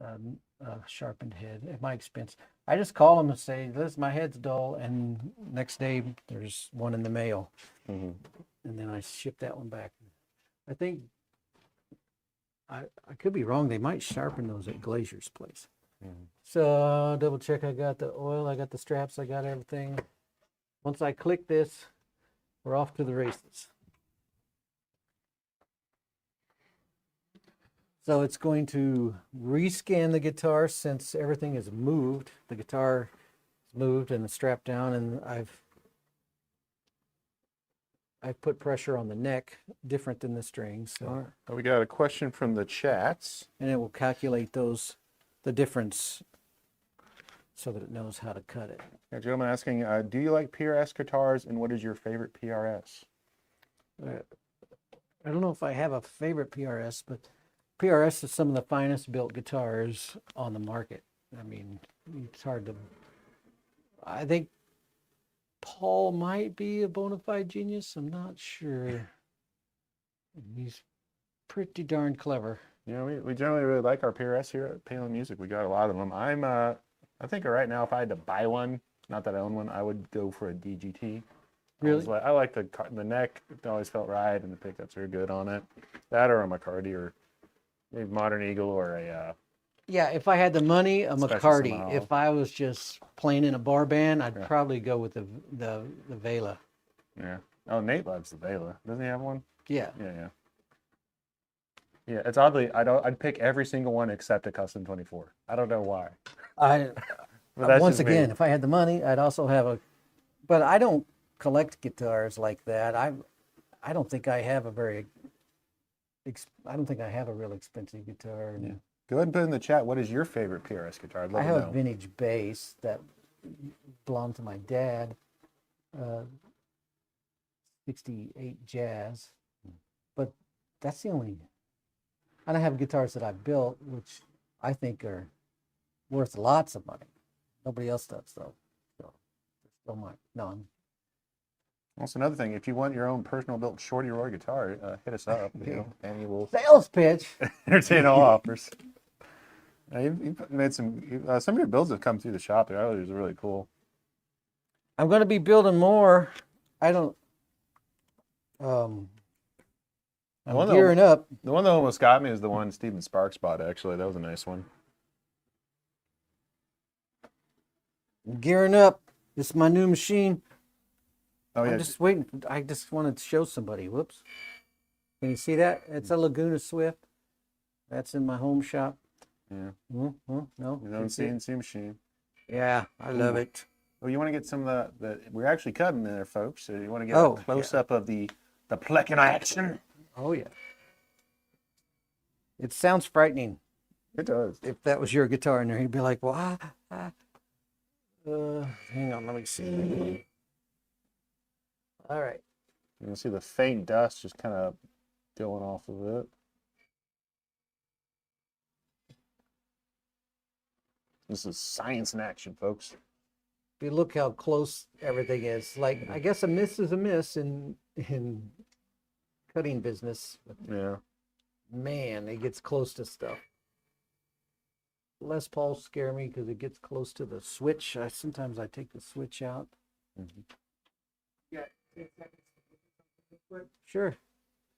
[SPEAKER 2] a sharpened head at my expense. I just call them and say, "Listen, my head's dull," and next day there's one in the mail, and then I ship that one back. I think I could be wrong. They might sharpen those at Glazier's place. So double check. I got the oil. I got the straps. I got everything. Once I click this, we're off to the races. So it's going to rescan the guitar since everything is moved. The guitar is moved and it's strapped down, and I've put pressure on the neck, different than the strings. So,
[SPEAKER 1] We got a question from the chats.
[SPEAKER 2] and it will calculate the difference, so that it knows how to cut it.
[SPEAKER 1] A gentleman asking, do you like PRS guitars, and what is your favorite PRS?
[SPEAKER 2] I don't know if I have a favorite PRS, but PRS is some of the finest built guitars on the market. I mean, it's hard to. I think Paul might be a bona fide genius. I'm not sure. He's pretty darn clever.
[SPEAKER 1] You know, we generally really like our PRS here at PLEK Music. We got a lot of them. I think right now, if I had to buy one, not that I own one, I would go for a DGT.
[SPEAKER 2] Really?
[SPEAKER 1] I like the neck. It always felt right, and the pickups are good on it. That or a McCarty, or maybe Modern Eagle, or a
[SPEAKER 2] Yeah, if I had the money, a
[SPEAKER 1] Special
[SPEAKER 2] McCarty.
[SPEAKER 1] somehow.
[SPEAKER 2] If I was just playing in a bar band, I'd probably go with the Vela.
[SPEAKER 1] yeah. Oh, Nate loves the Vela. Doesn't he have one?
[SPEAKER 2] Yeah.
[SPEAKER 1] Yeah. Yeah, it's oddly, I'd pick every single one except a Custom 24. I don't know why.
[SPEAKER 2] But
[SPEAKER 1] that's
[SPEAKER 2] once
[SPEAKER 1] just me.
[SPEAKER 2] again, if I had the money, I'd also have but I don't collect guitars like that. I don't think I have a real expensive guitar. And
[SPEAKER 1] Go ahead and put in the chat, what is your favorite PRS guitar? I'd love
[SPEAKER 2] I
[SPEAKER 1] to
[SPEAKER 2] have
[SPEAKER 1] know.
[SPEAKER 2] a vintage bass that belonged to my dad, 68 Jazz, but that's the only. And I have guitars that I've built, which I think are worth lots of money. Nobody else does, though. So still mine. No,
[SPEAKER 1] Also, another thing, if you want your own personal built Shorty Roy guitar, hit us up, and we will
[SPEAKER 2] sales pitch.
[SPEAKER 1] entertain all offers. You've made some of your builds have come through the shop. They're always really cool.
[SPEAKER 2] I'm going to be building more. I don't. I'm
[SPEAKER 1] one that-
[SPEAKER 2] gearing up.
[SPEAKER 1] The one that almost got me is the one Steven Sparks bought, actually. That was a nice one.
[SPEAKER 2] I'm gearing up. This is my new machine.
[SPEAKER 1] Oh, yeah.
[SPEAKER 2] I'm just waiting. I just wanted to show somebody. Whoops. Can you see that? It's a Laguna Swift. That's in my home shop.
[SPEAKER 1] Yeah.
[SPEAKER 2] No.
[SPEAKER 1] Your own CNC machine.
[SPEAKER 2] Yeah, I love it.
[SPEAKER 1] Oh, you want to get some of the we're actually cutting there, folks. So you want to get
[SPEAKER 2] Oh,
[SPEAKER 1] a close-up of the PLEK in action?
[SPEAKER 2] Oh, yeah. It sounds frightening.
[SPEAKER 1] It does.
[SPEAKER 2] If that was your guitar in there, he'd be like, well, hang on, let me see. All right.
[SPEAKER 1] You can see the faint dust just kind of going off of it. This is science in action, folks.
[SPEAKER 2] If you look how close everything is, like, I guess a miss is a miss in cutting business. But
[SPEAKER 1] Yeah.
[SPEAKER 2] man, it gets close to stuff. Les Pauls scare me because it gets close to the switch. Sometimes I take the switch out.
[SPEAKER 1] Mm-hmm.
[SPEAKER 3] Yeah. 10 seconds. Quick.
[SPEAKER 2] Sure,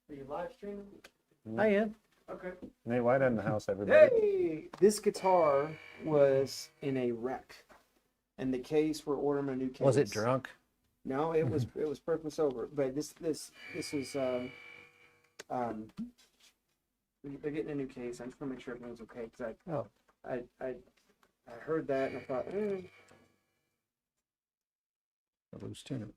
[SPEAKER 3] Are you live streaming?
[SPEAKER 2] I am.
[SPEAKER 3] Okay.
[SPEAKER 1] Nate White in the house, everybody.
[SPEAKER 4] Hey, this guitar was in a wreck, and the case, we're ordering a new case.
[SPEAKER 2] Was it drunk?
[SPEAKER 4] No, it was perfectly sober. But this was they're getting a new case. I'm just gonna make sure everything's okay because I heard that and I thought,
[SPEAKER 2] A loose tuner.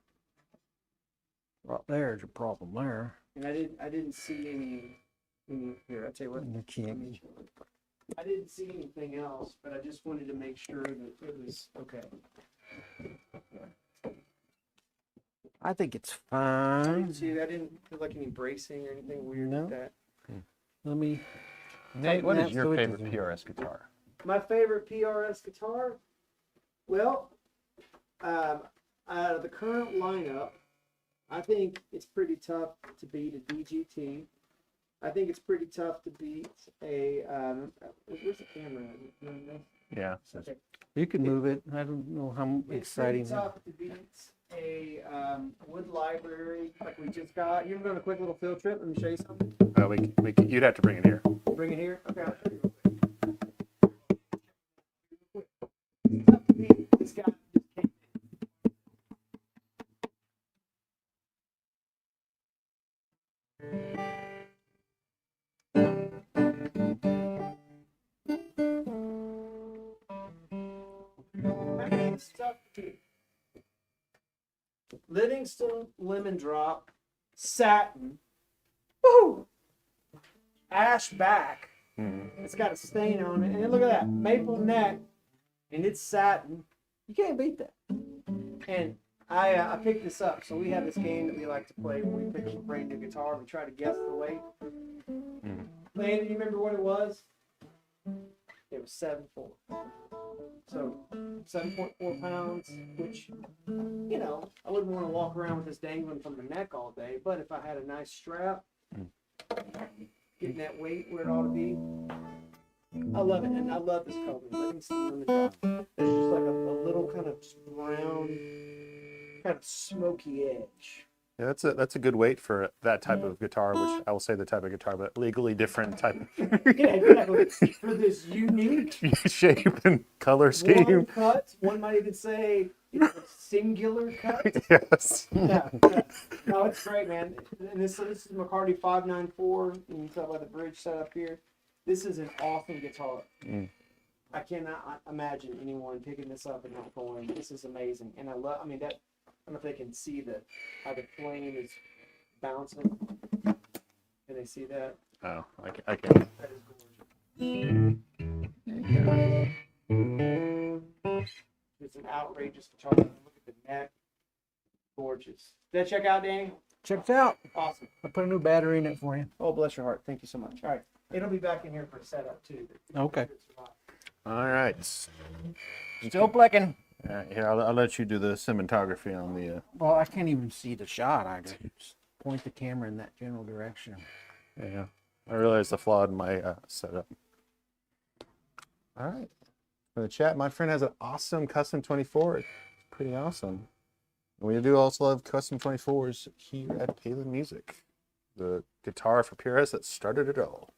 [SPEAKER 2] Right there's a problem there.
[SPEAKER 4] and I didn't see any here. I tell you what,
[SPEAKER 2] You can't.
[SPEAKER 4] I didn't see anything else, but I just wanted to make sure that it was okay.
[SPEAKER 2] I think it's
[SPEAKER 4] I
[SPEAKER 2] fine.
[SPEAKER 4] didn't see. I didn't feel like any bracing or anything weird
[SPEAKER 2] No.
[SPEAKER 4] with that.
[SPEAKER 2] Let me.
[SPEAKER 1] Nate, what
[SPEAKER 2] Tighten
[SPEAKER 1] is
[SPEAKER 2] that
[SPEAKER 1] your
[SPEAKER 2] so it
[SPEAKER 1] favorite
[SPEAKER 2] doesn't-
[SPEAKER 1] PRS guitar?
[SPEAKER 4] My favorite PRS guitar? Well, out of the current lineup, I think it's pretty tough to beat a DGT. I think it's pretty tough to beat a, where's the camera?
[SPEAKER 1] Yeah.
[SPEAKER 4] Okay.
[SPEAKER 2] You can move it. I don't know how
[SPEAKER 4] It's
[SPEAKER 2] exciting.
[SPEAKER 4] pretty tough to beat a wood library like we just got. You want to go on a quick little field trip? Let me show you something.
[SPEAKER 1] You'd have to bring it here.
[SPEAKER 4] Bring it here. Okay, I'll show you real quick. It's tough to beat this guy just came in. It's tough to beat. Livingston Lemon Drop Satin. Woo! Ash back. It's got a stain on it. And then look at that. Maple neck. And it's satin. You can't beat that. And I picked this up. So we have this game that we like to play when we pick up a brand new guitar. We try to guess the weight. Landon, you remember what it was? It was 7.4. So 7.4 pounds, which, you know, I wouldn't want to walk around with this dangling from the neck all day. But if I had a nice strap, getting that weight where it ought to be, I love it. And I love this color. Livingston Lemon Drop. There's just like a little kind of brown, kind of smoky edge.
[SPEAKER 1] Yeah, that's a good weight for that type of guitar, which I will say the type of guitar, but legally different type
[SPEAKER 4] Yeah, exactly. For this unique
[SPEAKER 1] of shape and color
[SPEAKER 4] one
[SPEAKER 1] scheme.
[SPEAKER 4] cut, one might even say it's a singular cut.
[SPEAKER 1] Yes.
[SPEAKER 4] Yeah. No, it's great, man. And this is McCarty 594. And you can tell by the bridge set up here. This is an awesome guitar. I cannot imagine anyone picking this up and not going, this is amazing. And I mean, that, I don't know if they can see how the flame is bouncing. Can they see that?
[SPEAKER 1] Oh, I can't.
[SPEAKER 4] That is gorgeous. It's an outrageous guitar. Look at the neck. Gorgeous. Did that check out, Danny?
[SPEAKER 2] Check it out.
[SPEAKER 4] Awesome.
[SPEAKER 2] I put a new battery in it for you.
[SPEAKER 4] Oh, bless your heart. Thank you so much. All right. It'll be back in here for a setup, too.
[SPEAKER 2] Okay.
[SPEAKER 1] All right.
[SPEAKER 2] Still plecking.
[SPEAKER 1] Here, I'll let you do the cinematography on the.
[SPEAKER 2] Well, I can't even see the shot. I just point the camera in that general direction.
[SPEAKER 1] Yeah. I realized the flaw in my setup. All right. In the chat, my friend has an awesome custom 24. It's pretty awesome. And we do also have custom 24s here at PLEK Music. The guitar for purists that started it all.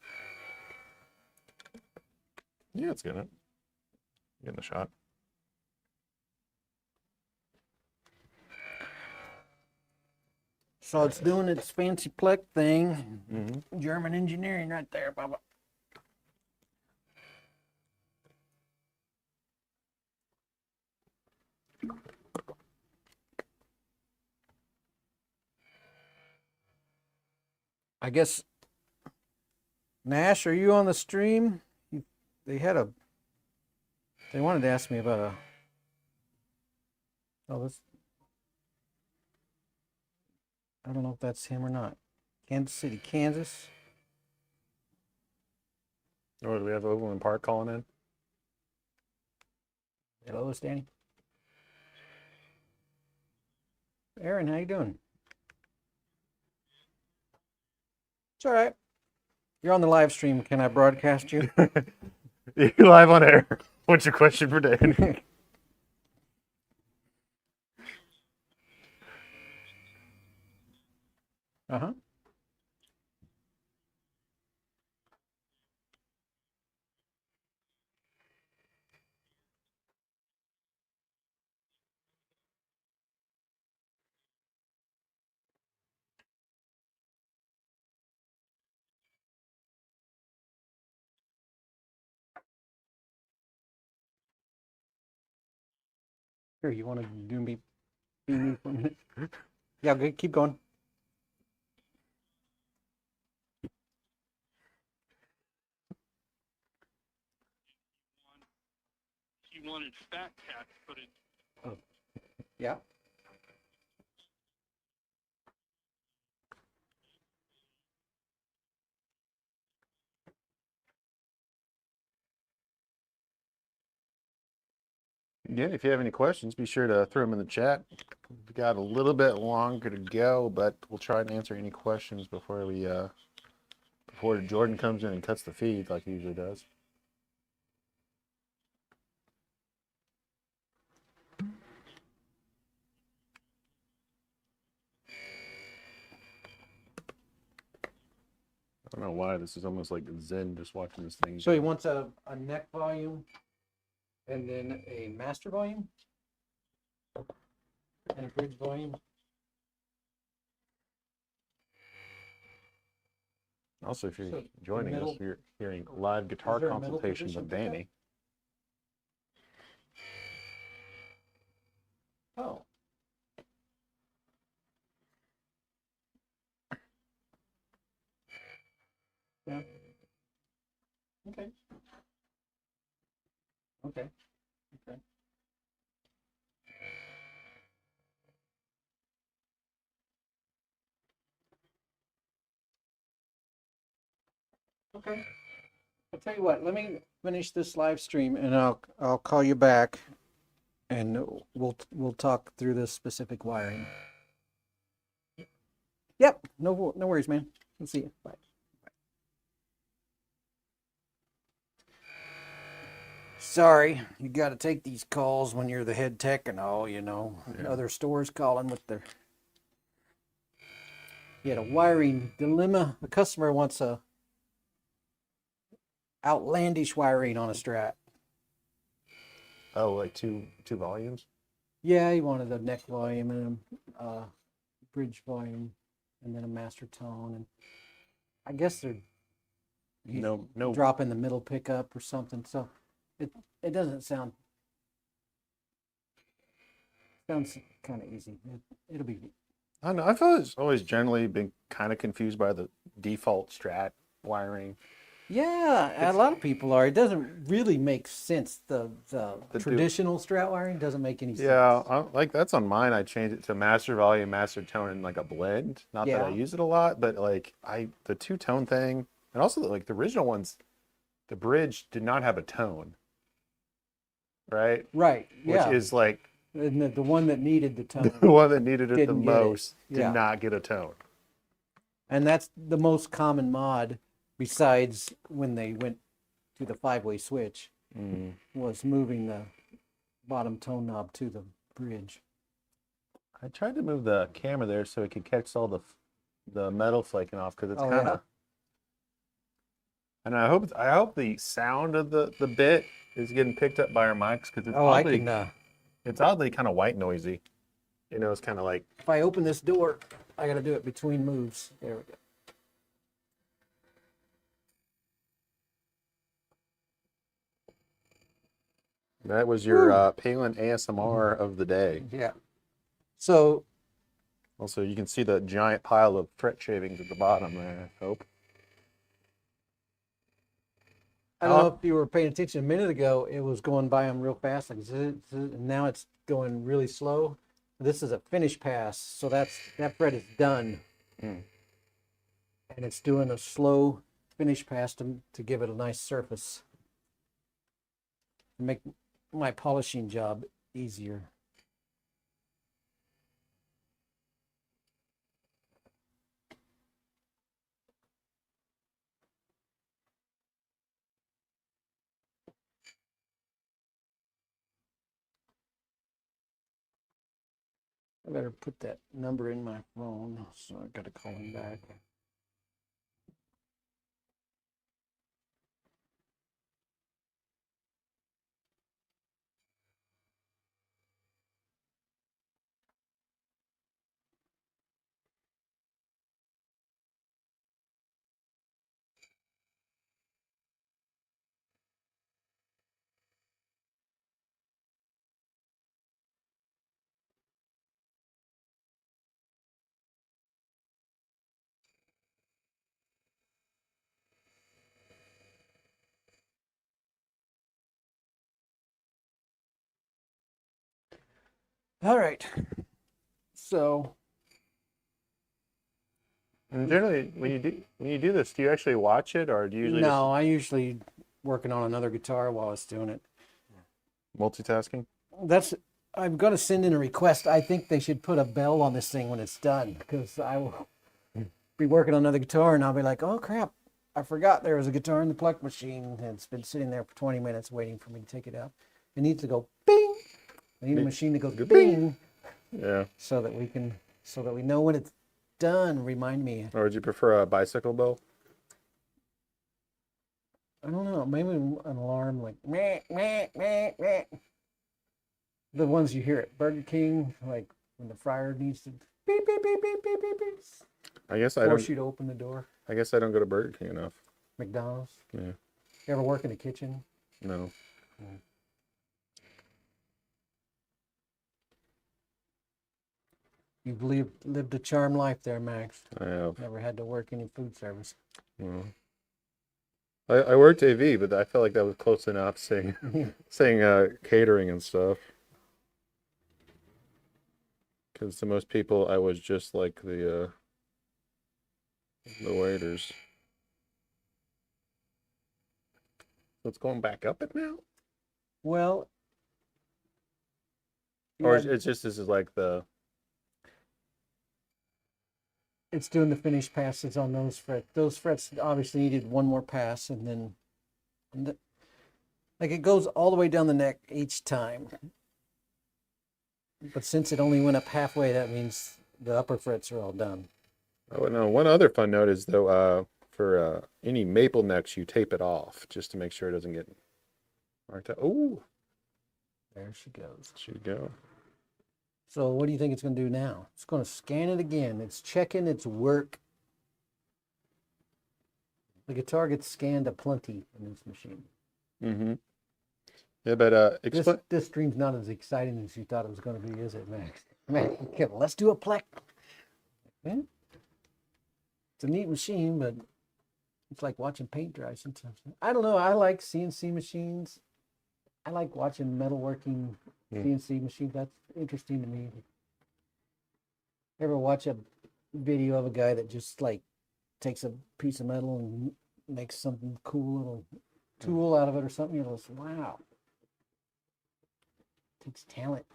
[SPEAKER 1] Yeah, it's getting it. Getting the shot.
[SPEAKER 2] So it's doing its fancy PLEK thing.
[SPEAKER 1] Mm-hmm.
[SPEAKER 2] German engineering right there, Baba. I guess, Nash, are you on the stream? They wanted to ask me about I don't know if that's him or not. Kansas City, Kansas.
[SPEAKER 1] Oh, do we have Overland Park calling in?
[SPEAKER 2] Hello, it's Danny. Aaron, how you doing? It's all right. You're on the live stream. Can I broadcast you?
[SPEAKER 1] You're live on air. What's your question for Dan?
[SPEAKER 2] Uh-huh. Here, you want to do me, be me for a minute? Yeah, good. Keep going.
[SPEAKER 5] He wanted Fat Cat to put it.
[SPEAKER 2] Oh, yeah.
[SPEAKER 1] Yeah, if you have any questions, be sure to throw them in the chat. We've got a little bit longer to go, but we'll try and answer any questions before Jordan comes in and cuts the feed like he usually does. I don't know why this is almost like Zen just watching this thing.
[SPEAKER 2] So he wants a neck volume and then a master volume and a bridge volume.
[SPEAKER 1] Also, if you're
[SPEAKER 2] So,
[SPEAKER 1] joining
[SPEAKER 2] middle-
[SPEAKER 1] us, you're hearing live guitar
[SPEAKER 2] Is there a middle
[SPEAKER 1] consultations with
[SPEAKER 2] position for
[SPEAKER 1] Danny.
[SPEAKER 2] Oh. Yeah. Okay. Okay. Okay. Okay. I'll tell you what, let me finish this live stream and I'll call you back and we'll talk through this specific wiring. Yep, no worries, man. I'll see you. Bye. Sorry, you got to take these calls when you're the head tech and all, you know.
[SPEAKER 1] Yeah.
[SPEAKER 2] Other stores calling with their. You had a wiring dilemma. A customer wants a outlandish wiring on a Strat.
[SPEAKER 1] Oh, like two volumes?
[SPEAKER 2] Yeah, he wanted a neck volume and a bridge volume, and then a master tone, and I guess they're
[SPEAKER 1] No.
[SPEAKER 2] dropping the middle pickup or something. So it doesn't sounds kind of easy. It'll be.
[SPEAKER 1] I don't know. I've always generally been kind of confused by the default Strat wiring.
[SPEAKER 2] Yeah, a lot of people are. It doesn't really make sense. The traditional Strat wiring doesn't make any sense.
[SPEAKER 1] Yeah, like that's on mine. I changed it to master volume, master tone, and like a blend. Not that I
[SPEAKER 2] Yeah.
[SPEAKER 1] use it a lot, but like the two-tone thing, and also like the original ones, the bridge did not have a tone, right?
[SPEAKER 2] Right. Yeah.
[SPEAKER 1] Which is like
[SPEAKER 2] and the one that needed the tone.
[SPEAKER 1] the one that needed it the
[SPEAKER 2] Didn't get it.
[SPEAKER 1] most did
[SPEAKER 2] Yeah.
[SPEAKER 1] not get a tone.
[SPEAKER 2] And that's the most common mod, besides when they went to the 5-way switch. was moving the bottom tone knob to the bridge.
[SPEAKER 1] I tried to move the camera there so it could catch all the metal flaking off because it's
[SPEAKER 2] Oh,
[SPEAKER 1] kind
[SPEAKER 2] yeah?
[SPEAKER 1] of. And I hope the sound of the bit is getting picked up by our mics because it's
[SPEAKER 2] Oh, I
[SPEAKER 1] oddly
[SPEAKER 2] can,
[SPEAKER 1] it's oddly kind of white noisy. You know, it's kind of like
[SPEAKER 2] if I open this door, I got to do it between moves. There we go.
[SPEAKER 1] that was your Palin ASMR of the day.
[SPEAKER 2] Yeah. So,
[SPEAKER 1] Also, you can see the giant pile of fret shavings at the bottom there. I hope.
[SPEAKER 2] I don't know if you were paying attention a minute ago, it was going by them real fast. Like, zzz, zzz, and now it's going really slow. This is a finish pass, so that fret is done. And it's doing a slow finish pass to give it a nice surface. Make my polishing job easier. I better put that number in my phone, so I gotta call him back. All right. So
[SPEAKER 1] And generally, when you do this, do you actually watch it or do you usually
[SPEAKER 2] no, I usually working on another guitar while I was doing it.
[SPEAKER 1] just multitasking?
[SPEAKER 2] I'm gonna send in a request. I think they should put a bell on this thing when it's done, because I will be working on another guitar and I'll be like, oh crap, I forgot there was a guitar in the PLEK machine and it's been sitting there for 20 minutes waiting for me to take it out. It needs to go bing. I need a machine to go bing,
[SPEAKER 1] Yeah.
[SPEAKER 2] so that we know when it's done. Remind me.
[SPEAKER 1] Or would you prefer a bicycle bell?
[SPEAKER 2] I don't know. Maybe an alarm like meh, meh, meh, meh. The ones you hear at Burger King, like when the fryer needs to beep, beep, beep, beep, beep, beep, beep,
[SPEAKER 1] I guess I
[SPEAKER 2] force
[SPEAKER 1] don't.
[SPEAKER 2] you to open the door.
[SPEAKER 1] I guess I don't go to Burger King enough.
[SPEAKER 2] McDonald's.
[SPEAKER 1] Yeah.
[SPEAKER 2] You ever work in the kitchen?
[SPEAKER 1] No.
[SPEAKER 2] You've lived a charmed life there, Max.
[SPEAKER 1] I have.
[SPEAKER 2] Never had to work any food service.
[SPEAKER 1] Well, I worked AV, but I felt like that was close enough saying catering and stuff. Because to most people, I was just like the waiters. So it's going back up it now?
[SPEAKER 2] Well,
[SPEAKER 1] Or
[SPEAKER 2] yeah,
[SPEAKER 1] it's just this is like the.
[SPEAKER 2] it's doing the finish passes on those frets. Those frets obviously needed one more pass, and then, like it goes all the way down the neck each time. But since it only went up halfway, that means the upper frets are all done.
[SPEAKER 1] Oh no! One other fun note is though, for any maple necks, you tape it off just to make sure it doesn't get marked out. Oh,
[SPEAKER 2] There she goes.
[SPEAKER 1] should go.
[SPEAKER 2] So what do you think it's going to do now? It's going to scan it again. It's checking its work. The guitar gets scanned aplenty in this machine.
[SPEAKER 1] Mm-hmm. Yeah, but
[SPEAKER 2] This stream's not as exciting as you thought it was going to be, is it, Max? Man, okay, well, let's do a PLEK. Yeah. It's a neat machine, but it's like watching paint dry sometimes. I don't know. I like CNC machines. I like watching metalworking CNC machines. That's interesting to me. Ever watch a video of a guy that just like takes a piece of metal and makes something cool little tool out of it or something? You're just, wow. Takes talent.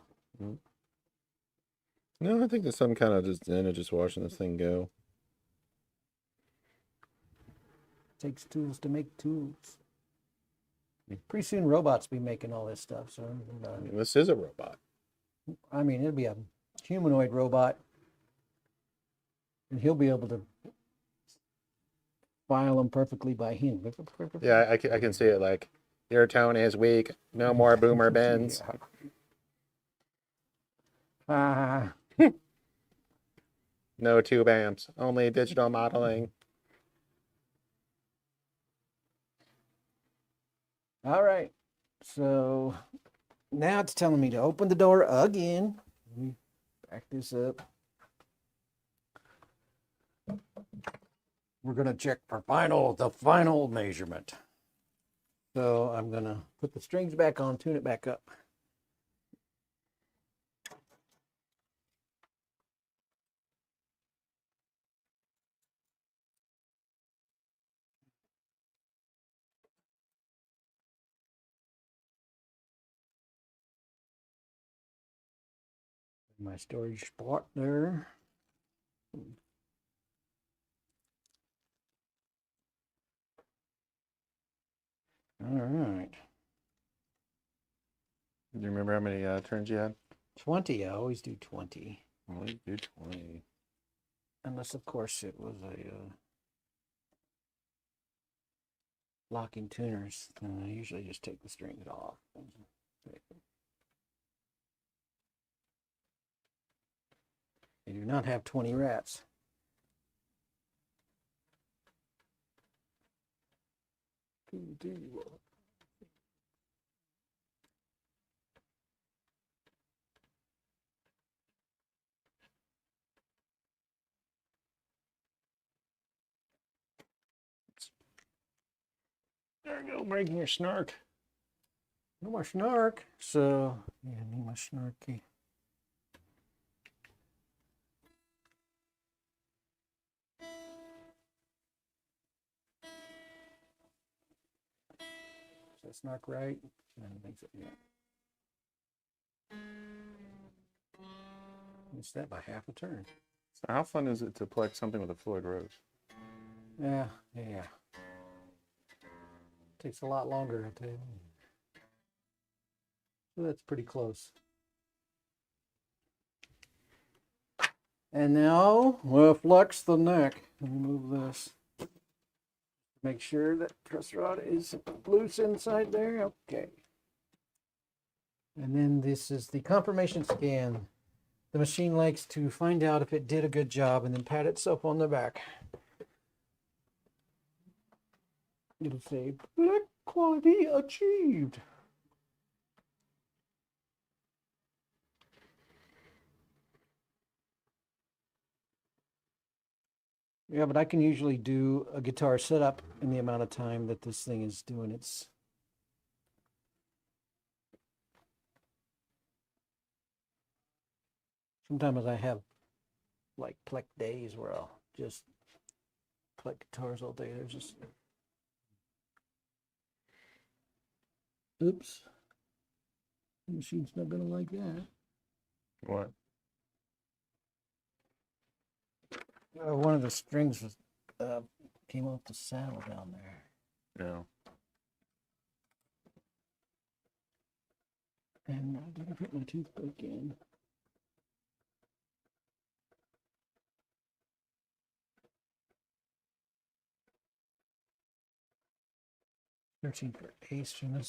[SPEAKER 1] no, I think there's some kind of just zen of just watching this thing go.
[SPEAKER 2] Takes tools to make tools. Pretty soon robots be making all this stuff. So,
[SPEAKER 1] I mean, this is a robot.
[SPEAKER 2] I mean, it'll be a humanoid robot, and he'll be able to file them perfectly by hand.
[SPEAKER 1] Yeah, I can see it. Like, your tone is weak. No more boomer bends.
[SPEAKER 2] Ah,
[SPEAKER 1] No tube amps. Only digital modeling.
[SPEAKER 2] all right. So now it's telling me to open the door again. Let me back this up. We're gonna check for the final measurement. So I'm gonna put the strings back on, tune it back up. My storage spot there. All right.
[SPEAKER 1] Do you remember how many turns you had?
[SPEAKER 2] 20. I always do 20.
[SPEAKER 1] Only do 20.
[SPEAKER 2] Unless, of course, it was a locking tuners. Then I usually just take the strings off. They do not have 20 rats.
[SPEAKER 1] There you go, breaking your snark.
[SPEAKER 2] No more snark. So, yeah, I need my snarky. Is that snark right? I don't think so. Yeah. Missed that by half a turn.
[SPEAKER 1] So how fun is it to play something with a Floyd Rose?
[SPEAKER 2] Yeah. Takes a lot longer, I tell you. So that's pretty close. And now we'll flex the neck. Let me move this. Make sure that truss rod is loose inside there. Okay. And then this is the confirmation scan. The machine likes to find out if it did a good job and then pat itself on the back. It'll say, PLEK quality achieved. Yeah, but I can usually do a guitar setup in the amount of time that this thing is doing its. Sometimes I have like PLEK days where I'll just play guitars all day. There's just. Oops. The machine's not gonna like that.
[SPEAKER 1] What?
[SPEAKER 2] One of the strings was came off the saddle down there.
[SPEAKER 1] No.
[SPEAKER 2] And I didn't put my toothpick in. Searching for A string.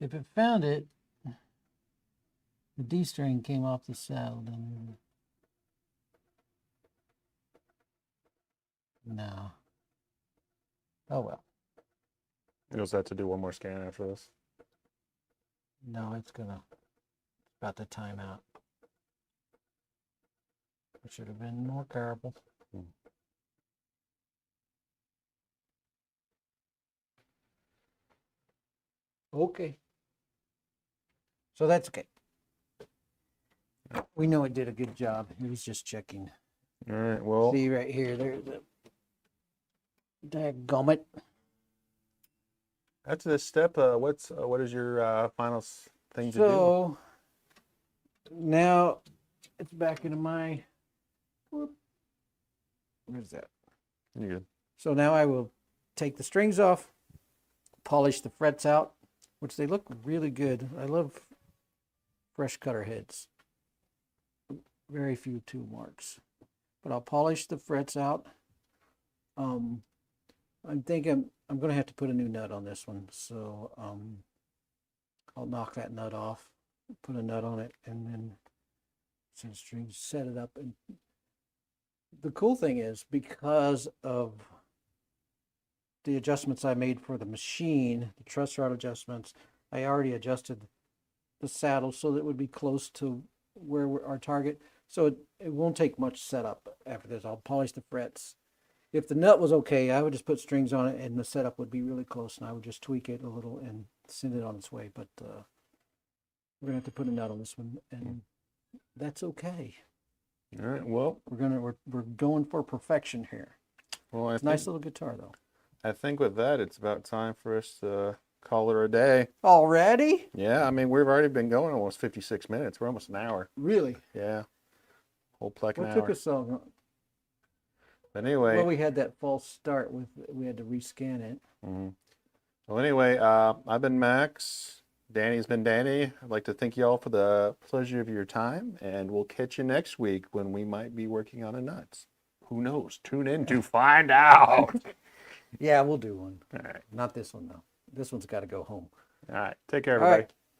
[SPEAKER 2] If it found it, the D string came off the saddle down there. No. Oh well.
[SPEAKER 1] You'll just have to do one more scan after this.
[SPEAKER 2] No, it's about to time out. I should have been more careful. Okay. So that's okay. We know it did a good job. He was just checking.
[SPEAKER 1] All right, well,
[SPEAKER 2] See right here, there's the dadgummit.
[SPEAKER 1] after this step, what is your final thing to do?
[SPEAKER 2] So now it's back into my. Where's that?
[SPEAKER 1] You're good.
[SPEAKER 2] So now I will take the strings off, polish the frets out, which they look really good. I love fresh cutter heads. Very few tool marks. But I'll polish the frets out. I'm thinking I'm going to have to put a new nut on this one. So I'll knock that nut off, put a nut on it, and then send strings, set it up. And the cool thing is, because of the adjustments I made for the machine, the truss rod adjustments, I already adjusted the saddle so that it would be close to where our target. So it won't take much setup after this. I'll polish the frets. If the nut was okay, I would just put strings on it and the setup would be really close, and I would just tweak it a little and send it on its way. But we're gonna have to put a nut on this one, and that's okay.
[SPEAKER 1] All right. Well,
[SPEAKER 2] We're going for perfection here.
[SPEAKER 1] well, I
[SPEAKER 2] Nice
[SPEAKER 1] think,
[SPEAKER 2] little guitar though.
[SPEAKER 1] I think with that, it's about time for us to call it a day.
[SPEAKER 2] Already?
[SPEAKER 1] Yeah, I mean, we've already been going almost 56 minutes. We're almost an hour.
[SPEAKER 2] Really?
[SPEAKER 1] Yeah. Whole PLEK an
[SPEAKER 2] What took
[SPEAKER 1] hour.
[SPEAKER 2] us so long?
[SPEAKER 1] But anyway.
[SPEAKER 2] Well, we had that false start we had to rescan it.
[SPEAKER 1] Mhm. Well, anyway, I've been Max. Danny's been Danny. I'd like to thank you all for the pleasure of your time, and we'll catch you next week when we might be working on a nuts. Who knows? Tune in to find out.
[SPEAKER 2] Yeah, we'll do one.
[SPEAKER 1] All right.
[SPEAKER 2] Not this one though. This one's got to go home.
[SPEAKER 1] All right. Take care,
[SPEAKER 2] All right.
[SPEAKER 1] everybody.